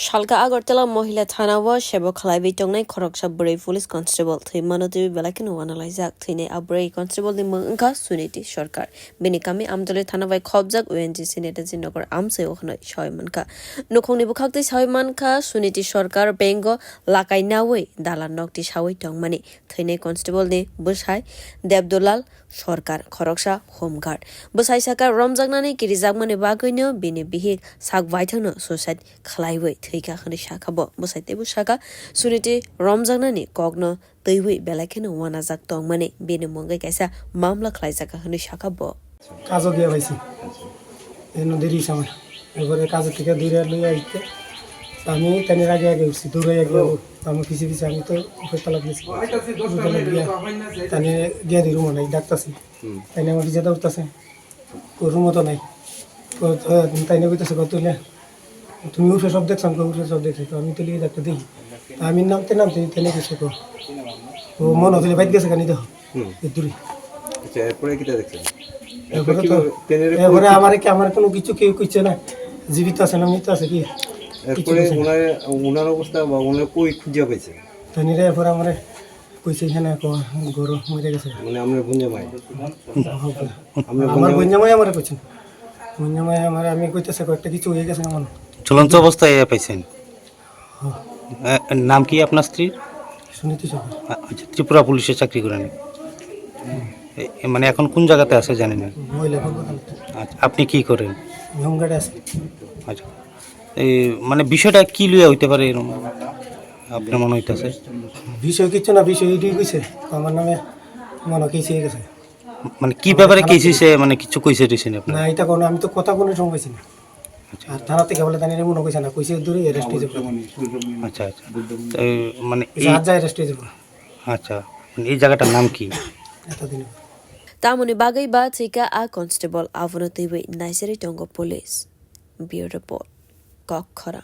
শালকা আগরতলা মহিলা থানা সেবক খালাইবি টংনাই খরকসা বড়ই পুলিশ কনস্টেবল থুইমানো দেবী বেলাকেন ওয়ানালাইজাক থুইনে আবড়াই কনস্টেবল দি মংকা সুনিটি সরকার বেনিকামি আমতলে থানা বাই খবজাক ওএনজিসি নেতাজি নগর আমসে ওখানে ছয়মানকা নখংনি বুখাকতে ছয়মানকা সুনিটি সরকার বেঙ্গ লাকাই নাওই দালান নকটি সাওই টংমানি থুইনে কনস্টেবল দি বসাই দেবদুলাল সরকার খরকসা হোমগার্ড বসাই সাকা রমজাগনানি কিরিজাকমানি বাগৈনো বিনি বিহিক সাক বাইথানো সুসাইড খালাইবই থৈকা খানি শাখাবো বসাইতে বুসাকা সুনিটি রমজাগনানি কগ্ন তৈwi বেলাকেনো ওয়ানাজাক টংমানি বিনি মঙ্গাই কাইসা মামলা খালাইজাকা খানি শাখাবো কাজও দিয়া পাইছি এনো দেরি সময় এবারে কাজ থেকে দূরে লইয়া আইতে আমি তানের আগে উঠছি দূরে গেল আমি পিছে পিছে আমি তো উপরতলা গেছি তানে গিয়ে দি রুমও নাই ডাকতেছি তাইনে আমার পিছিয়ে উঠতেছে রুমও তো নাই তাইনে কইতেছে তুলে তুমি উঠে সব দেখছো উঠে সব দেখছি তো আমি তুলে দেখতে দেখি আমি নামতে তাইনে কিছু ও মন হতে বাইক গেছে কানি দেখো দূরে এরপরে কিটা দেখছেন এরপরে আমার কোনো কিছু কেউ কইছে না জীবিত আছে না মৃত আছে কি এরপরে ওনার অবস্থা বা ওনার কই খুঁজে পেয়েছে তানিরে এরপরে আমার কইছে এখানে গরু মরে গেছে মানে আমরা বুঞ্জামাই আমার বুঞ্জামাই আমার কইছেন বুঞ্জামাই আমার আমি কইতেছে কয়েকটা কিছু হয়ে গেছে আমার ঝুলন্ত অবস্থায় পাইছেন নাম কি আপনার স্ত্রীর? সুনীতি সরকার। আচ্ছা, ত্রিপুরা পুলিশে চাকরি করেন মানে এখন কোন জায়গাতে আছে জানি না। আচ্ছা, আপনি কি করেন? হোমগার্ডে আছে। আচ্ছা, এই মানে বিষয়টা কি লইয়া হইতে পারে এরকম আপনার মনে হইতেছে? বিষয় কিছু না, বিষয় এটাই কইছে আমার নামে মনে কেস হয়ে গেছে। মানে কি ব্যাপারে কেস হয়েছে মানে কিছু কইছে দিয়েছেন আপনি? না এটা কোনো আমি তো কথা কোনো সময় পাইছি না। আর থানা থেকে বলে তানিরে মনে কইছে না, কইছে দূরে অ্যারেস্ট হয়ে যাবে। আচ্ছা আচ্ছা, মানে আজ অ্যারেস্ট হয়ে যাবে। আচ্ছা, এই জায়গাটার নাম কি? এতদিন তামনি বাগাই বা থিকা আ কনস্টেবল আবনতিবই নাইসারি টঙ্গ পুলিশ ব্যুরো রিপোর্ট কক্ষরা।